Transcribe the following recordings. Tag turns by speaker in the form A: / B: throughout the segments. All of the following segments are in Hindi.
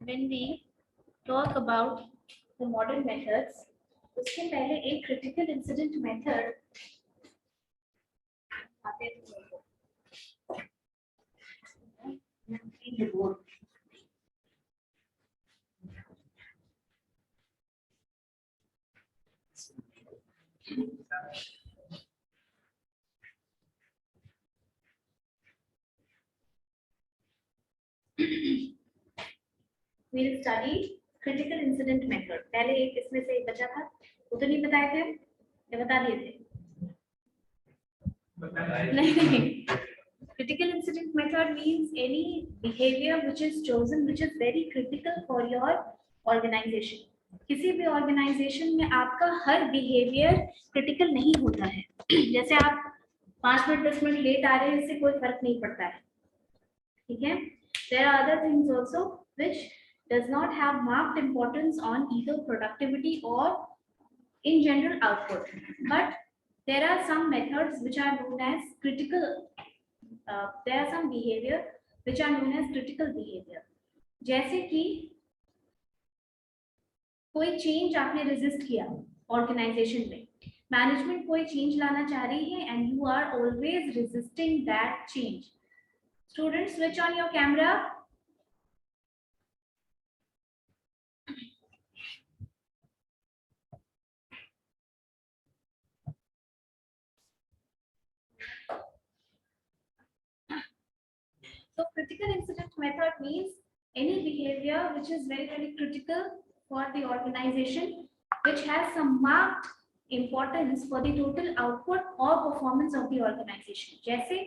A: when we talk about the modern methods, उसके पहले एक critical incident method आते हैं। We'll study critical incident method. पहले एक इसमें से एक बचा था, वो तो नहीं बताए थे या बता दिए थे? नहीं. Critical incident method means any behavior which is chosen which is very critical for your organization. किसी भी organization में आपका हर behavior critical नहीं होता है. जैसे आप 5 मिनट 10 मिनट लेट आ रहे हैं, इससे कोई फर्क नहीं पड़ता है, ठीक है? There are other things also which does not have marked importance on either productivity or in general output, but there are some methods which are known as critical. There are some behavior which are known as critical behavior. जैसे कि कोई चेंज आपने रेजिस्ट किया ऑर्गेनाइजेशन में, मैनेजमेंट कोई चेंज लाना चाह रही है and you are always resisting that change. Students, switch on your camera. So critical incident method means any behavior which is very critical for the organization, which has some marked importance for the total output or performance of the organization. जैसे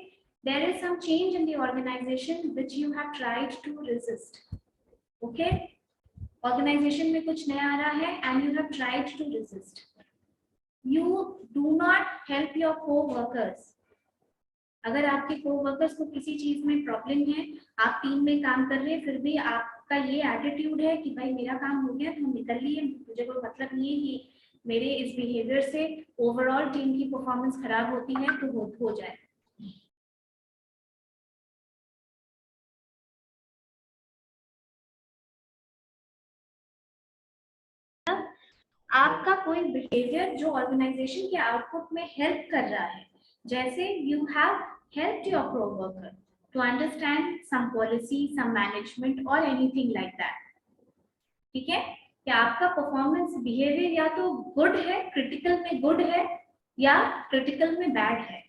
A: there is some change in the organization which you have tried to resist. Okay, organization में कुछ नया आ रहा है and you have tried to resist. You do not help your co-workers. अगर आपके कोवर्कर्स को किसी चीज में प्रॉब्लम है, आप टीम में काम कर रहे हैं, फिर भी आपका ये एटीट्यूड है कि भाई मेरा काम हो गया तो हम निकल लिए, मुझे कोई मतलब नहीं है कि मेरे इस बिहेवियर से ओवरऑल टीम की परफॉर्मेंस खराब होती है, तो हो जाए. आपका कोई बिहेवियर जो ऑर्गेनाइजेशन के आउटपुट में हेल्प कर रहा है, जैसे you have helped your co-worker to understand some policy, some management or anything like that. ठीक है, कि आपका परफॉर्मेंस बिहेवियर या तो गुड है, क्रिटिकल में गुड है, या क्रिटिकल में बैड है.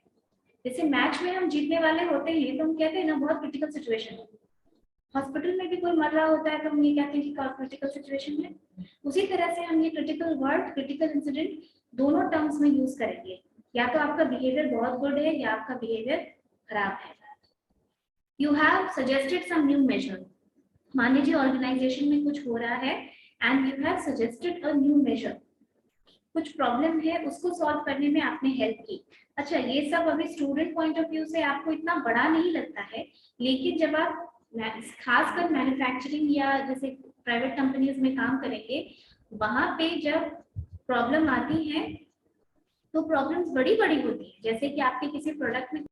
A: जैसे मैच में हम जीतने वाले होते हैं तो हम कहते हैं ना बहुत क्रिटिकल सिचुएशन है. हॉस्पिटल में भी कोई मर रहा होता है तो हम ये कहते हैं कि क्रिटिकल सिचुएशन है. उसी तरह से हम ये क्रिटिकल वर्ड, क्रिटिकल इंसिडेंट दोनों टर्म्स में यूज करेंगे. या तो आपका बिहेवियर बहुत गुड है या आपका बिहेवियर खराब है. You have suggested some new measure. मान लीजिए ऑर्गेनाइजेशन में कुछ हो रहा है and you have suggested a new measure. कुछ प्रॉब्लम है, उसको सॉल्व करने में आपने हेल्प की. अच्छा, ये सब अभी स्टूडेंट पॉइंट ऑफ व्यू से आपको इतना बड़ा नहीं लगता है, लेकिन जब आप खासकर मैन्युफैक्चरिंग या जैसे प्राइवेट कंपनीज में काम करेंगे, वहां पे जब प्रॉब्लम आती है तो प्रॉब्लम्स बड़ी बड़ी होती है. जैसे कि आपके किसी प्रोडक्ट में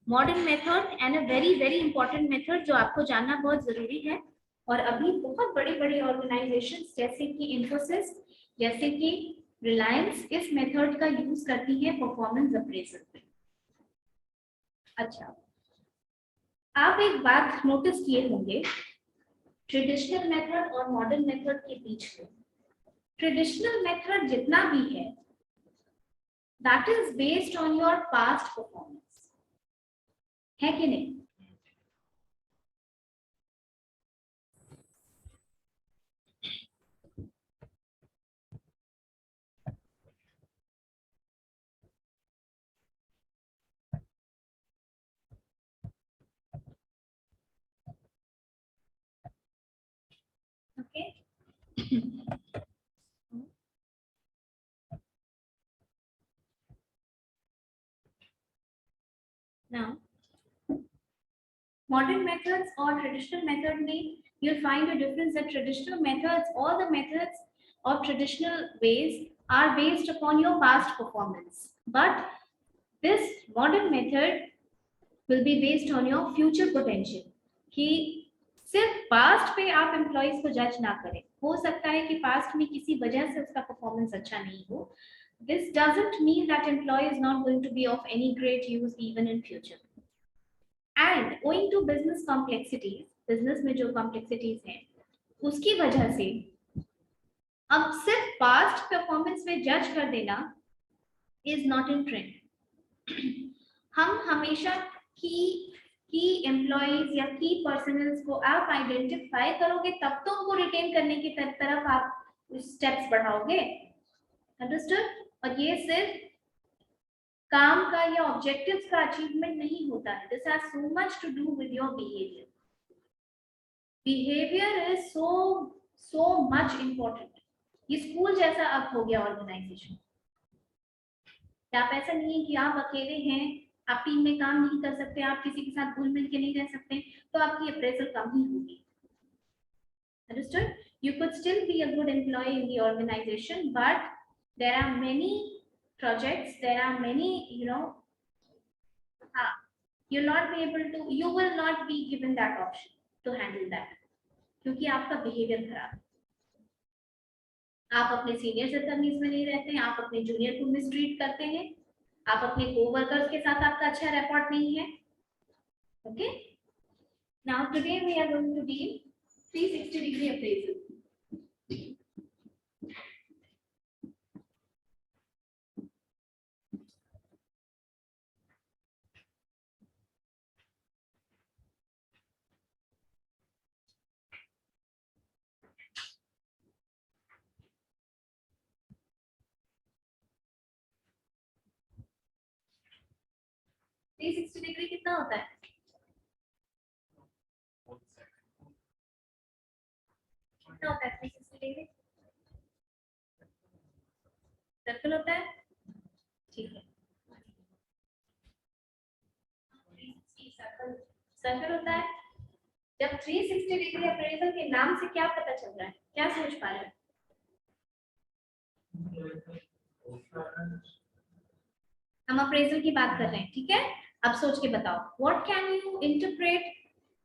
A: modern method and a very important method जो आपको जानना बहुत जरूरी है. और अभी बहुत बड़ी बड़ी ऑर्गेनाइजेशंस जैसे कि इंफोसिस, जैसे कि रिलायंस इस मेथड का यूज करती है परफॉर्मेंस अप्रेजल में. अच्छा, आप एक बात नोटिस किए होंगे ट्रेडिशनल मेथड और मॉडर्न मेथड के बीच में. ट्रेडिशनल मेथड जितना भी है that is based on your past performance, है कि नहीं? Okay. Now, Modern methods or traditional method में you'll find a difference that traditional methods, all the methods of traditional ways are based upon your past performance. But this modern method will be based on your future potential. कि सिर्फ पास्ट पे आप एम्प्लॉइज को जज ना करें, हो सकता है कि पास्ट में किसी वजह से उसका परफॉर्मेंस अच्छा नहीं हो. This doesn't mean that employee is not going to be of any great use even in future. And owing to business complexities, business में जो complexities हैं, उसकी वजह से अब सिर्फ पास्ट परफॉर्मेंस पे जज कर देना is not in trend. हम हमेशा की एम्प्लॉइज या की पर्सनल्स को आप आइडेंटिफाई करोगे तब तो उनको रिटेन करने की तरफ आप स्टेप्स बढ़ाओगे. अंडरस्टूड? और ये सिर्फ काम का या ऑब्जेक्टिव्स का अचीवमेंट नहीं होता है. This has so much to do with your behaviour. Behaviour is so much important. ये स्कूल जैसा अब हो गया ऑर्गेनाइजेशन. आप ऐसा नहीं है कि आप अकेले हैं, आप टीम में काम नहीं कर सकते, आप किसी के साथ घुल मिल के नहीं रह सकते, तो आपकी अप्रेजल कम ही होगी. Understood? You could still be a good employee in the organization, but there are many projects, there are many, you'll not be able to, you will not be given that option to handle that, क्योंकि आपका बिहेवियर खराब है. आप अपने सीनियर से तमीज में नहीं रहते हैं, आप अपने जूनियर को मिसट्रीट करते हैं, आप अपने कोवर्कर्स के साथ आपका अच्छा रैपोर्ट नहीं है. Okay, now today we are going to deal 360 degree appraisal. Degree कितना होता है? कितना होता है 360 डिग्री? सर्कल होता है. ठीक है, सर्कल होता है. जब 360 डिग्री अप्रेजल के नाम से क्या पता चल रहा है, क्या सोच पा रहे हैं? हम अप्रेजल की बात कर रहे हैं, ठीक है. अब सोच के बताओ, what can you interpret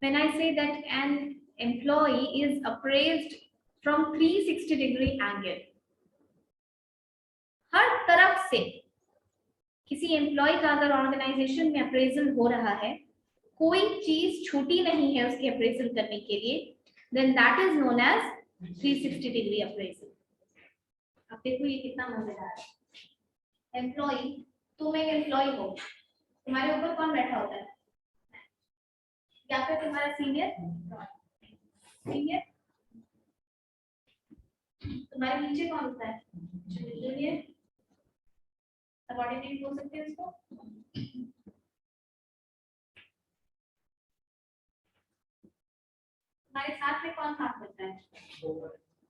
A: when I say that an employee is appraised from 360 degree angle. हर तरफ से किसी एम्प्लॉय का अगर ऑर्गेनाइजेशन में अप्रेजल हो रहा है, कोई चीज छूटी नहीं है उसके अप्रेजल करने के लिए, then that is known as 360 degree appraisal. अब देखो ये कितना मजेदार है. एम्प्लॉय, तुम एक एम्प्लॉय हो, तुम्हारे ऊपर कौन बैठा होता है? या फिर तुम्हारा सीनियर, तुम्हारे नीचे कौन होता है? जूनियर, सबऑर्डिनेट बोल सकते हैं उसको. तुम्हारे साथ में कौन काम करता है?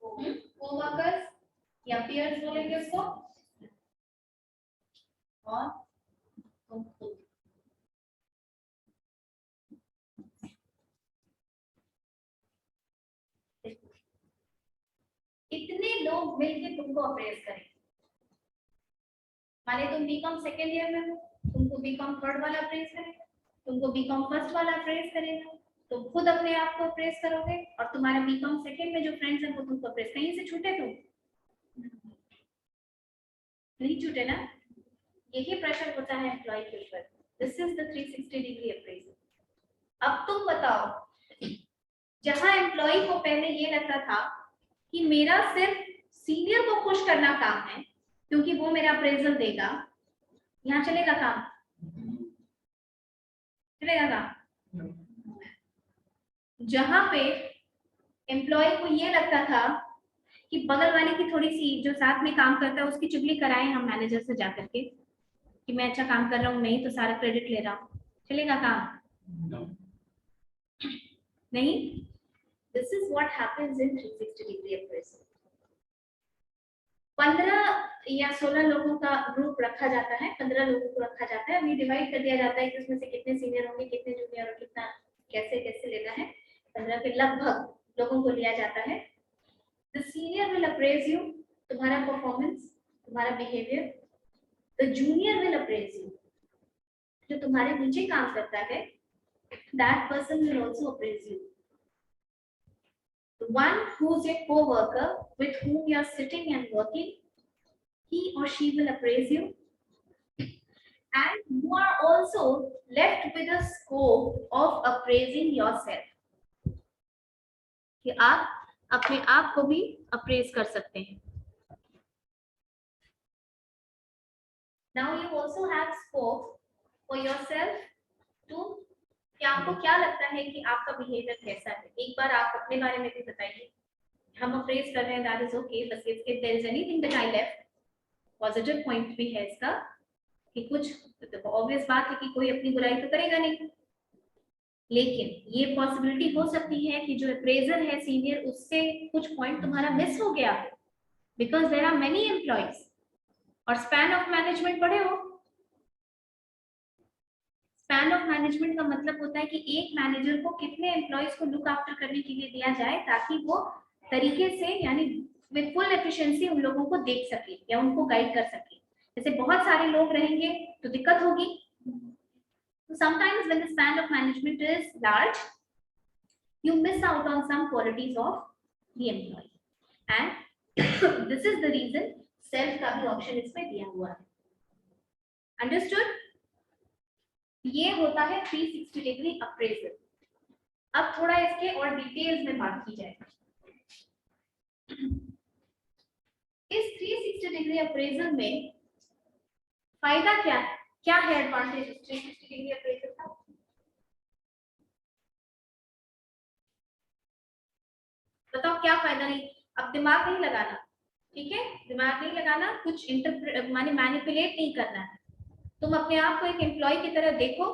A: कोवर्कर्स या पीयर्स बोलेंगे उसको. और तुम खुद. इतने लोग मिलकर तुमको अप्रेज करें. माने तुम बीकॉम सेकेंड ईयर में हो, तुमको बीकॉम थर्ड वाला अप्रेज करेगा, तुमको बीकॉम फर्स्ट वाला अप्रेज करेगा, तुम खुद अपने आप को अप्रेज करोगे, और तुम्हारे बीकॉम सेकेंड में जो फ्रेंड्स हैं वो तुमको अप्रेज. कहीं से छूटे तुम? नहीं छूटे ना. यही प्रेशर होता है एम्प्लॉय के ऊपर. This is the 360 degree appraisal. अब तुम बताओ, जहां एम्प्लॉय को पहले ये लगता था कि मेरा सिर्फ सीनियर को खुश करना काम है क्योंकि वो मेरा अप्रेजल देगा, यहाँ चलेगा काम? चलेगा काम? जहां पे एम्प्लॉय को ये लगता था कि बगल वाले की थोड़ी सी जो साथ में काम करता है उसकी चुगली कराएं हम मैनेजर से जाकर के कि मैं अच्छा काम कर रहा हूँ, नहीं तो सारा क्रेडिट ले रहा हूँ, चलेगा काम? नहीं. This is what happens in 360 degree appraisal. 15 या 16 लोगों का ग्रुप रखा जाता है, 15 लोगों को रखा जाता है. अभी डिवाइड कर दिया जाता है कि उसमें से कितने सीनियर होंगे, कितने जूनियर और कितना कैसे कैसे लेना है, 15 के लगभग लोगों को लिया जाता है। The senior will apprise you, तुम्हारा परफॉर्मेंस, तुम्हारा behaviour. The junior will apprise you, जो तुम्हारे नीचे काम करता है, that person will also apprise you. The one who's a co-worker with whom you are sitting and working, he or she will appraise you, and you are also left with a scope of appraising yourself, कि आप अपने आप को भी अप्रेज कर सकते हैं। Now you also have scope for yourself to, कि आपको क्या लगता है कि आपका बिहेवियर कैसा है। एक बार आप अपने बारे में भी बताइए। हम अप्रेज कर रहे हैं, दैट इज ओके, बस if there is anything that I left, positive point भी है इसका कि कुछ, तो ऑब्वियस बात है कि कोई अपनी बुराई तो करेगा नहीं, लेकिन ये पॉसिबिलिटी हो सकती है कि जो अप्रेजर है सीनियर, उससे कुछ पॉइंट तुम्हारा मिस हो गया हो, because there are many employees और स्पैन ऑफ मैनेजमेंट पढ़े हो। स्पैन ऑफ मैनेजमेंट का मतलब होता है कि एक मैनेजर को कितने एम्प्लॉइज को लुक आफ्टर करने के लिए दिया जाए, ताकि वो तरीके से, यानी विद फुल एफिशिएंसी उन लोगों को देख सके या उनको गाइड कर सके। जैसे बहुत सारे लोग रहेंगे तो दिक्कत होगी। Sometimes when the span of management is large, you miss out on some qualities of the employee, and this is the reason self का भी ऑप्शन इसमें दिया हुआ है। Understood? ये होता है 360 डिग्री अप्रेजल। अब थोड़ा इसके और डिटेल्स में बात की जाए। इस 360 डिग्री अप्रेजल में फायदा क्या है, क्या है एडवांटेज 360 डिग्री अप्रेजल का? बताओ क्या फायदा। नहीं, अब दिमाग नहीं लगाना, ठीक है, दिमाग नहीं लगाना, कुछ माने मैनिपुलेट नहीं करना है। तुम अपने आप को एक एम्प्लॉय की तरह देखो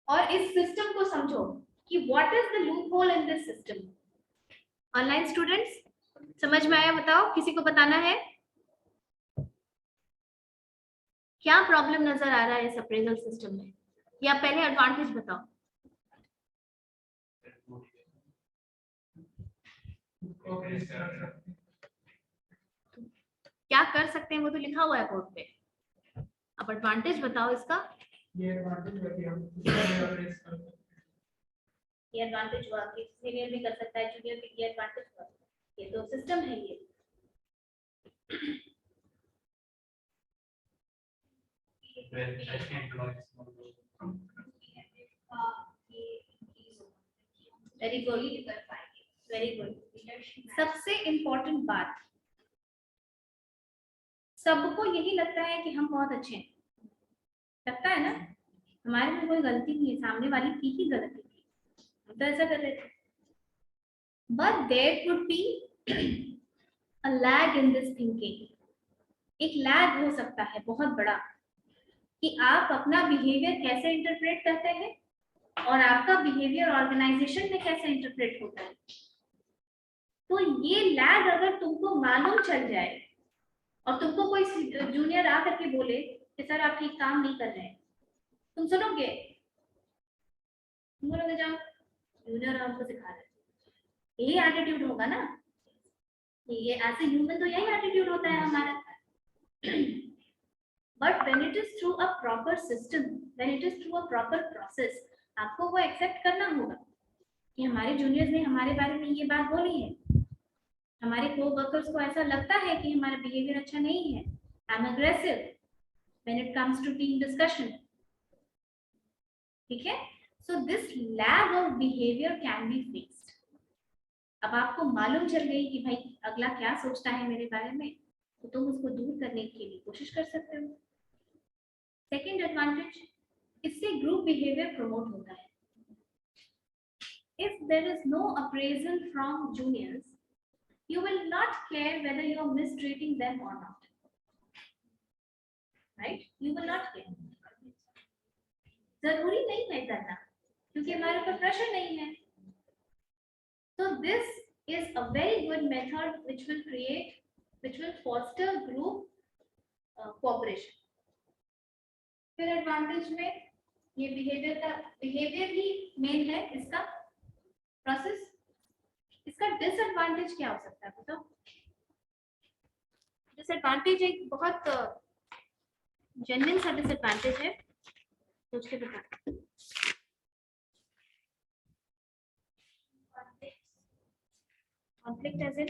A: और इस सिस्टम को समझो कि what is the loop hole in this system. Online students समझ में आया? बताओ, किसी को बताना है क्या प्रॉब्लम नजर आ रहा है इस अप्रेजल सिस्टम में, या पहले एडवांटेज बताओ। क्या कर सकते हैं वो तो लिखा हुआ है बोर्ड पे, अब एडवांटेज बताओ इसका। ये एडवांटेज हुआ कि सीनियर भी कर सकता है, जूनियर भी, ये एडवांटेज हुआ, ये तो सिस्टम है ये। Very good, very good. सबसे इम्पोर्टेंट बात, सबको यही लगता है कि हम बहुत अच्छे हैं, लगता है ना, हमारे में कोई गलती नहीं है, सामने वाली की ही गलती थी, हम तो ऐसा कर रहे थे। But there would be a lag in this thinking. एक लैग हो सकता है बहुत बड़ा, कि आप अपना बिहेवियर कैसे इंटरप्रेट करते हैं और आपका बिहेवियर ऑर्गेनाइजेशन में कैसे इंटरप्रेट होता है। तो ये लैग अगर तुमको मालूम चल जाए और तुमको कोई जूनियर आकर के बोले कि सर आप ठीक काम नहीं कर रहे हैं, तुम सुनोगे? तुम बोलोगे जाओ जूनियर आपको सिखा रहे, यही एटीट्यूड होगा ना, ये एज ए ह्यूमन तो यही एटीट्यूड होता है हमारा। But when it is through a proper system, when it is through a proper process, आपको वो एक्सेप्ट करना होगा कि हमारे जूनियर्स ने हमारे बारे में ये बात बोली है, हमारे को वर्कर्स को ऐसा लगता है कि हमारा बिहेवियर अच्छा नहीं है, I am aggressive when it comes to team discussion, ठीक है। So this lag of behaviour can be fixed. अब आपको मालूम चल गई कि भाई अगला क्या सोचता है मेरे बारे में, तो तुम उसको दूर करने के लिए कोशिश कर सकते हो। सेकेंड एडवांटेज, इससे ग्रुप बिहेवियर प्रमोट होता है। If there is no appraisal from juniors, you will not care whether you are mistreating them or not, right? You will not care. जरूरी नहीं है करना, क्योंकि हमारे ऊपर प्रेशर नहीं है। So this is a very good method which will foster group cooperation. फिर एडवांटेज में ये बिहेवियर ही मेन है इसका प्रोसेस। इसका डिसएडवांटेज क्या हो सकता है बताओ? डिसएडवांटेज एक बहुत जेन्युइन सा डिसएडवांटेज है, सोच के बता। कॉन्फ्लिक्ट एज इन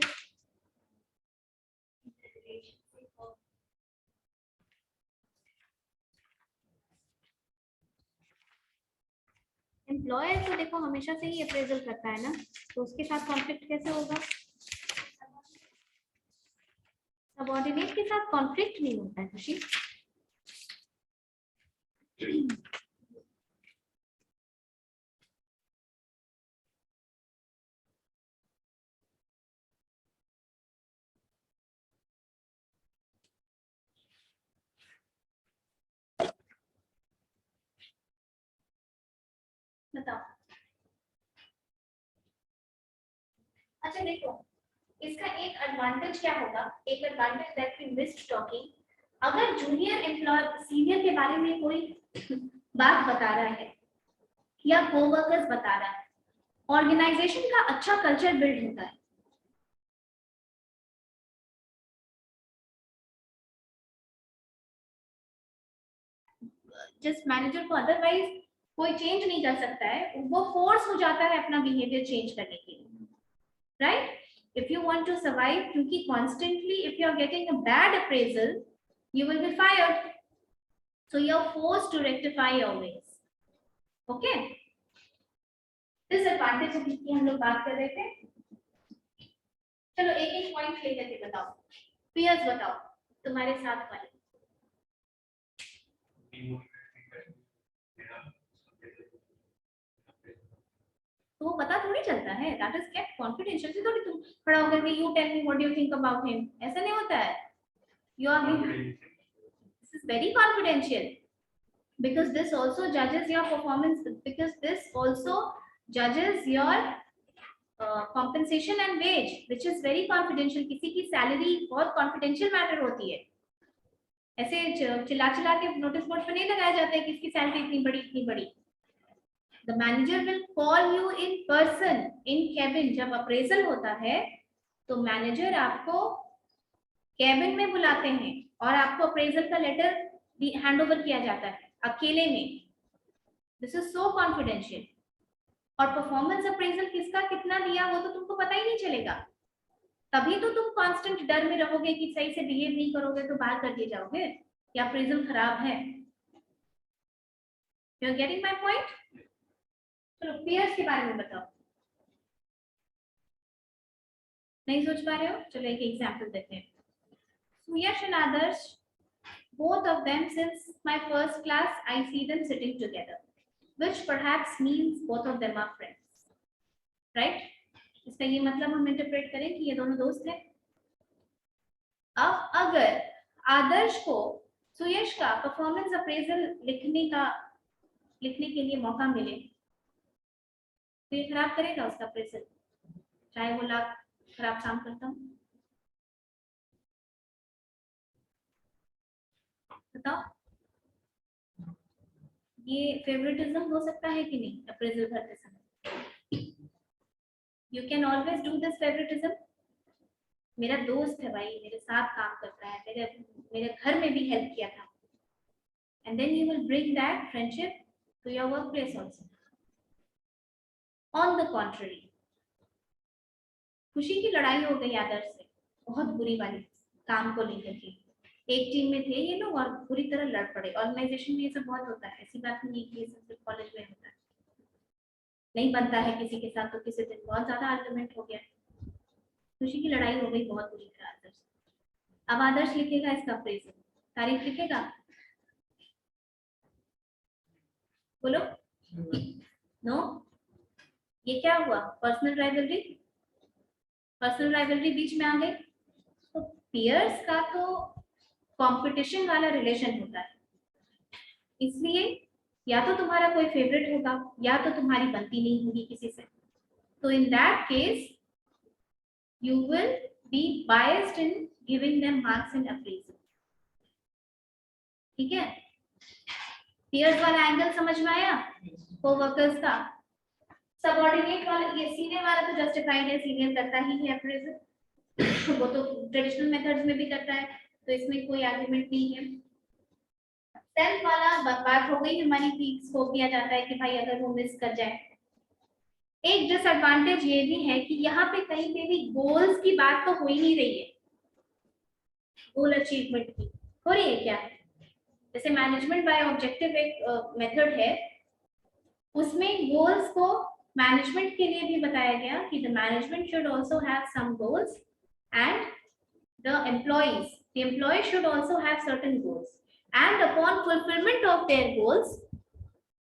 A: एम्प्लॉयर तो देखो हमेशा से ही अप्रेजल करता है ना, तो उसके साथ कॉन्फ्लिक्ट कैसे होगा? सबऑर्डिनेट के साथ कॉन्फ्लिक्ट नहीं होता है खुशी। बताओ। अच्छा देखो, इसका एक एडवांटेज क्या होगा? एक advantage that we missed talking, अगर जूनियर एम्प्लॉय सीनियर के बारे में कोई बात बता रहा है या कोवर्कर्स बता रहा है, ऑर्गेनाइजेशन का अच्छा कल्चर बिल्ड होता है। जस्ट मैनेजर को अदरवाइज कोई चेंज नहीं कर सकता है, वो फोर्स हो जाता है अपना बिहेवियर चेंज करने के लिए, right? If you want to survive, क्योंकि constantly if you are getting a bad appraisal, you will be fired. So you are forced to rectify your ways. Okay? Disadvantage की हम लोग बात कर रहे थे। चलो एक एक पॉइंट लेकर के बताओ। पियर्स बताओ, तुम्हारे साथ वाले। तो वो पता थोड़ी चलता है, दैट इज केप्ट कॉन्फिडेंशियल। से थोड़ी तुम खड़ा होकर के you tell me what do you think about him, ऐसा नहीं होता है। You are this is very confidential because this also judges your performance, because this also judges your compensation and wage, which is very confidential. किसी की सैलरी बहुत कॉन्फिडेंशियल मैटर होती है, ऐसे चिल्ला चिल्ला के नोटिस बोर्ड पे नहीं लगाया जाता है कि इसकी सैलरी इतनी बड़ी इतनी बड़ी। The manager will call you in person in cabin। जब अप्रेजल होता है तो मैनेजर आपको कैबिन में बुलाते हैं और आपको अप्रेजल का लेटर हैंड ओवर किया जाता है अकेले में। This is so confidential. और परफॉर्मेंस अप्रेजल किसका कितना दिया वो तो तुमको पता ही नहीं चलेगा, तभी तो तुम कांस्टेंट डर में रहोगे कि सही से बिहेव नहीं करोगे तो बाहर कर दिए जाओगे या अप्रेजल खराब है। You are getting my point? चलो पीयर्स के बारे में बताओ। नहीं सोच पा रहे हो? चलो एक एग्जांपल देते हैं। Suyash and Adarsh, both of them since my first class I see them sitting together, which perhaps means both of them are friends, right? इसका ये मतलब हम इंटरप्रेट करें कि ये दोनों दोस्त हैं। अब अगर आदर्श को सुयश का परफॉर्मेंस अप्रेजल लिखने के लिए मौका मिले तो ये खराब करेगा उसका अप्रेजल, चाहे वो लाख खराब काम करता हूँ। बताओ, ये फेवरेटिज्म हो सकता है कि नहीं अप्रेजल भरते समय? You can always do this favouritism. मेरा दोस्त है भाई, मेरे साथ काम करता है, मेरे घर में भी हेल्प किया था, and then you will bring that friendship to your workplace also. On the contrary, खुशी की लड़ाई हो गई आदर्श से, बहुत बुरी वाली, काम को लेकर के। एक टीम में थे ये लोग और पूरी तरह लड़ पड़े। ऑर्गेनाइजेशन में ये सब बहुत होता है, ऐसी बात नहीं कि ये सब सिर्फ कॉलेज में होता है। नहीं बनता है किसी के साथ तो किसी दिन बहुत ज्यादा आर्गुमेंट हो गया, खुशी की लड़ाई हो गई बहुत बुरी तरह आदर्श। अब आदर्श लिखेगा इसका अप्रेजल, तारीफ लिखेगा, बोलो नो। ये क्या हुआ? पर्सनल राइवलरी बीच में आ गई। तो पीयर्स का तो कंपटीशन वाला रिलेशन होता है, इसलिए या तो तुम्हारा कोई फेवरेट होगा या तो तुम्हारी बनती नहीं होगी किसी से। तो in that case you will be biased in giving them marks in appraisal। ठीक है? पीयर्स वाला एंगल समझ में आया कोवर्कर्स का। सबऑर्डिनेट वाला, ये सीनियर वाला तो जस्टिफाइड है, सीनियर करता ही है अप्रेजल, वो तो ट्रेडिशनल मेथड्स में भी करता है, तो इसमें कोई आर्गुमेंट नहीं है। सेल्फ वाला बात हो गई हमारी कि स्कोप दिया जाता है कि भाई अगर वो मिस कर जाए। एक डिसएडवांटेज ये भी है कि यहाँ पे कहीं पे भी गोल्स की बात तो हो ही नहीं रही है, गोल अचीवमेंट की हो रही है क्या? जैसे मैनेजमेंट बाय ऑब्जेक्टिव एक मेथड है, उसमें गोल्स को मैनेजमेंट के लिए भी बताया गया कि the management should also have some goals and the employee should also have certain goals and upon fulfilment of their goals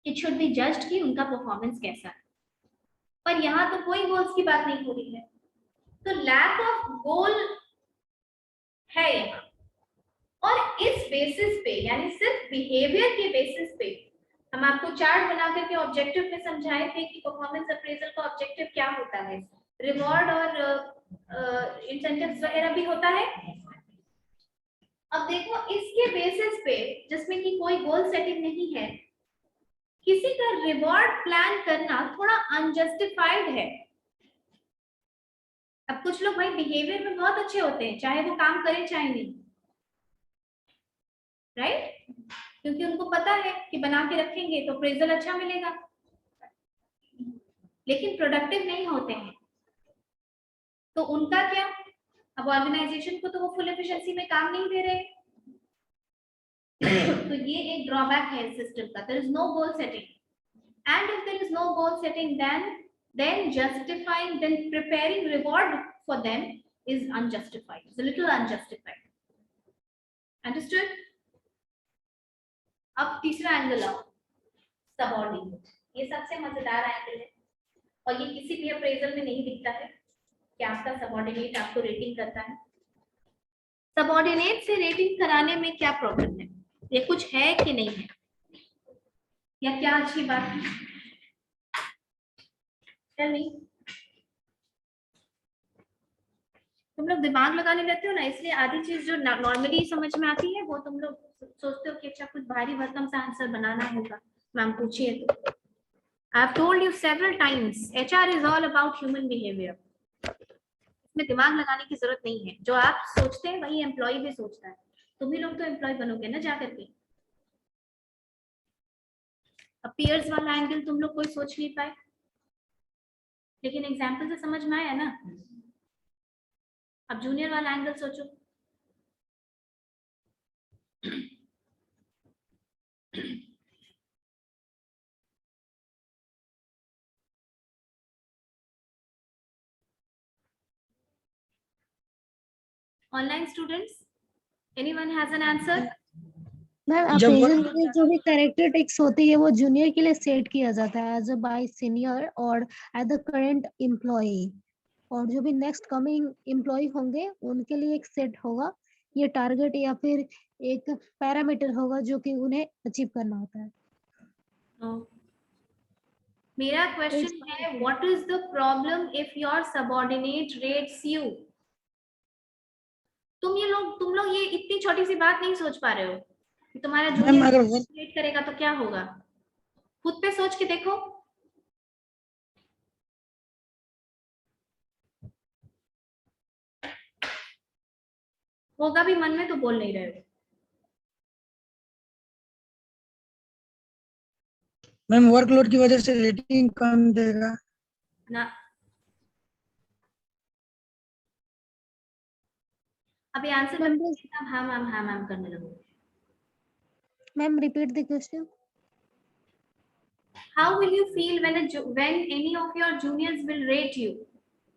A: it should be judged कि उनका परफॉर्मेंस कैसा है। पर यहाँ तो कोई गोल्स की बात नहीं हो रही है, तो लैक ऑफ गोल है यहाँ। और इस बेसिस पे, यानी सिर्फ बिहेवियर के बेसिस पे, हम आपको चार्ट बना करके ऑब्जेक्टिव में समझाए थे कि परफॉर्मेंस अप्रेजल का ऑब्जेक्टिव क्या होता है, रिवॉर्ड और इंसेंटिव्स वगैरह भी होता है। अब देखो इसके बेसिस पे, जिसमें कि कोई गोल सेटिंग नहीं है, किसी का रिवॉर्ड प्लान करना थोड़ा अनजस्टिफाइड है। अब कुछ लोग भाई बिहेवियर में बहुत अच्छे होते हैं, चाहे वो काम करें चाहे नहीं, राइट? क्योंकि उनको पता है कि बना के रखेंगे तो अप्रेजल अच्छा मिलेगा, लेकिन प्रोडक्टिव नहीं होते हैं, तो उनका क्या? अब ऑर्गेनाइजेशन को तो वो फुल एफिशिएंसी में काम नहीं दे रहे, तो ये एक ड्रॉबैक है सिस्टम का। There is no goal setting, and if there is no goal setting then justifying, then preparing reward for them is unjustified, it's a little unjustified. Understood? अब तीसरा एंगल आओ, सबऑर्डिनेट। ये सबसे मजेदार एंगल है और ये किसी भी अप्रेजल में नहीं दिखता है कि आपका सबऑर्डिनेट आपको रेटिंग करता है। सबऑर्डिनेट से रेटिंग कराने में क्या प्रॉब्लम है? ये कुछ है कि नहीं है, या क्या अच्छी बात है? Tell me. तुम लोग दिमाग लगाने लगते हो ना, इसलिए आधी चीज जो नॉर्मली समझ में आती है वो तुम लोग सोचते हो कि अच्छा कुछ भारी भरकम सा आंसर बनाना होगा, मैम पूछिए तो। I have told you several times, HR is all about human behaviour. इसमें दिमाग लगाने की जरूरत नहीं है, जो आप सोचते हैं वही एम्प्लॉय भी सोचता है। तुम ही लोग तो एम्प्लॉय बनोगे ना जाकर के। अब पीयर्स वाला एंगल तुम लोग कोई सोच नहीं पाए, लेकिन एग्जाम्पल से समझ में आया ना। अब जूनियर वाला एंगल सोचो। Online students, anyone has an answer?
B: Ma'am appraisal में जो भी कैरेक्टरिस्टिक्स होती है वो जूनियर के लिए सेट किया जाता है एज अ बाय सीनियर और एज द करंट एम्प्लॉय, और जो भी नेक्स्ट कमिंग एम्प्लॉय होंगे उनके लिए एक सेट होगा, ये टारगेट या फिर एक पैरामीटर होगा जो कि उन्हें अचीव करना होता है।
A: मेरा क्वेश्चन है, what is the problem if your subordinate rates you? तुम लोग ये इतनी छोटी सी बात नहीं सोच पा रहे हो कि तुम्हारा जूनियर रेट करेगा तो क्या होगा। खुद पे सोच के देखो। होगा भी मन में तो बोल नहीं रहे हो।
C: मैम वर्कलोड की वजह से रेटिंग कम देगा
A: ना। अभी आंसर हाँ मैम करने लगो।
B: Ma'am repeat the question.
A: How will you feel when any of your juniors will rate you?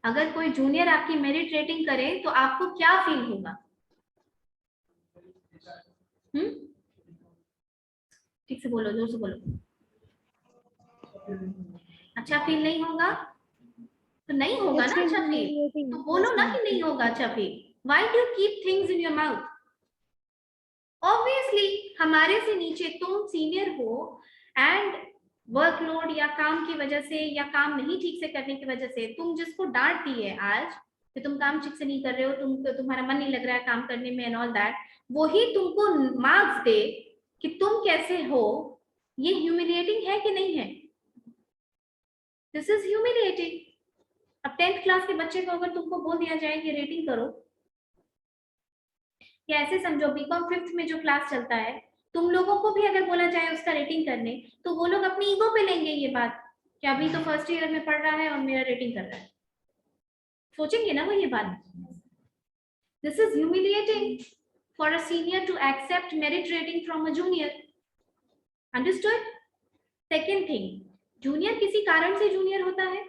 A: अगर कोई जूनियर आपकी मेरिट रेटिंग करे तो आपको क्या फील होगा? ठीक से बोलो, जोर से बोलो। अच्छा फील नहीं होगा तो नहीं होगा ना अच्छा फील, तो बोलो ना कि नहीं होगा अच्छा feel. Why do you keep things in your mouth? Obviously हमारे से नीचे तुम सीनियर हो एंड वर्कलोड या काम की वजह से या काम नहीं ठीक से करने की वजह से तुम जिसको डांट दी है आज कि तुम काम ठीक से नहीं कर रहे हो, तुम्हारा मन नहीं लग रहा है काम करने में एंड ऑल दैट, वही तुमको मार्क्स दे कि तुम कैसे हो ये ह्यूमिलिएटिंग है कि नहीं है? This is humiliating. अब 10th क्लास के बच्चे को अगर तुमको बोल दिया जाए कि रेटिंग करो, या ऐसे समझो बीकॉम 5th में जो क्लास चलता है, तुम लोगों को भी अगर बोला जाए उसका रेटिंग करने, तो वो लोग अपनी ईगो पे लेंगे ये बात कि अभी तो फर्स्ट ईयर में पढ़ रहा है और मेरा रेटिंग कर रहा है। सोचेंगे ना वो ये बात। This is humiliating for a senior to accept merit rating from a junior. Understood? Second thing, junior किसी कारण से जूनियर होता है,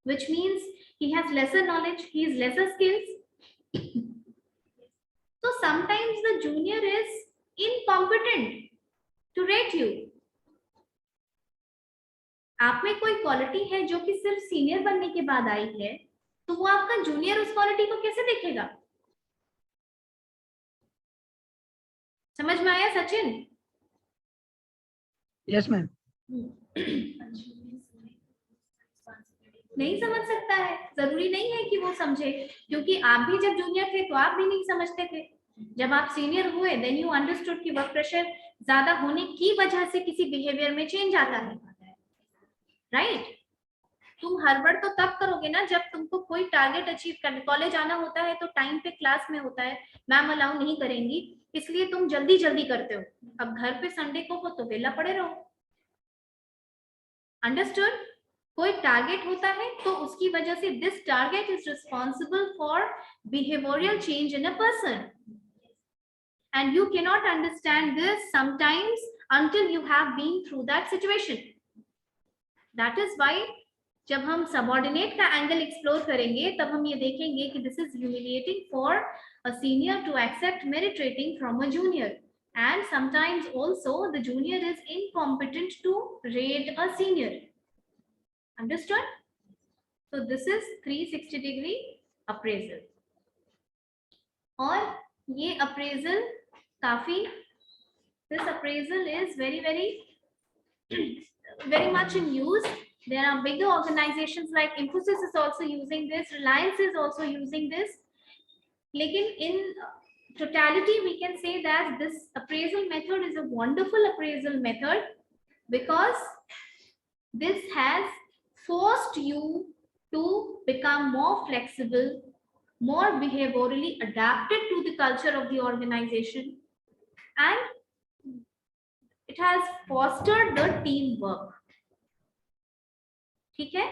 A: which means he has lesser knowledge, he has lesser skills. So sometimes the junior is incompetent to rate you. आप में कोई क्वालिटी है जो कि सिर्फ सीनियर बनने के बाद आई है, तो वो आपका जूनियर उस क्वालिटी को कैसे देखेगा? समझ में आया सचिन?
C: Yes ma'am.
A: नहीं समझ सकता है, जरूरी नहीं है कि वो समझे, क्योंकि आप भी जब जूनियर थे तो आप भी नहीं समझते थे। जब आप सीनियर हुए देन यू अंडरस्टूड कि वर्क प्रेशर ज्यादा होने की वजह से किसी बिहेवियर में चेंज आता है, राइट? तुम हड़बड़ तो तब करोगे ना जब तुमको कोई टारगेट अचीव करने, कॉलेज आना होता है तो टाइम पे क्लास में होता है, मैम अलाउ नहीं करेंगी, इसलिए तुम जल्दी जल्दी करते हो। अब घर पे संडे को हो तो वेला पड़े रहो। अंडरस्टूड? कोई टारगेट होता है तो उसकी वजह से this target is responsible for behavioural change in a person, and you can not understand this sometimes until you have been through that situation. That is why जब हम सबऑर्डिनेट का एंगल एक्सप्लोर करेंगे तब हम ये देखेंगे कि this is humiliating for a senior to accept merit rating from a junior, and sometimes also the junior is incompetent to rate a senior. Understood? So this is 360 degree appraisal. और ये appraisal काफी, this appraisal is very much in use. There are bigger organizations like Infosys is also using this, Reliance is also using this. Lekin in totality we can say that this appraisal method is a wonderful appraisal method because this has forced you to become more flexible, more behaviorally adapted to the culture of the organization, and it has fostered the teamwork. ठीक है?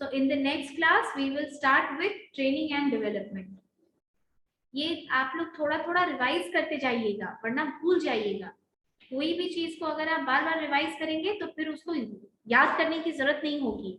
A: So in the next class we will start with training and development. ये आप लोग थोड़ा थोड़ा रिवाइज करते जाइएगा वरना भूल जाइएगा। कोई भी चीज को अगर आप बार बार रिवाइज करेंगे तो फिर उसको याद करने की जरूरत नहीं होगी।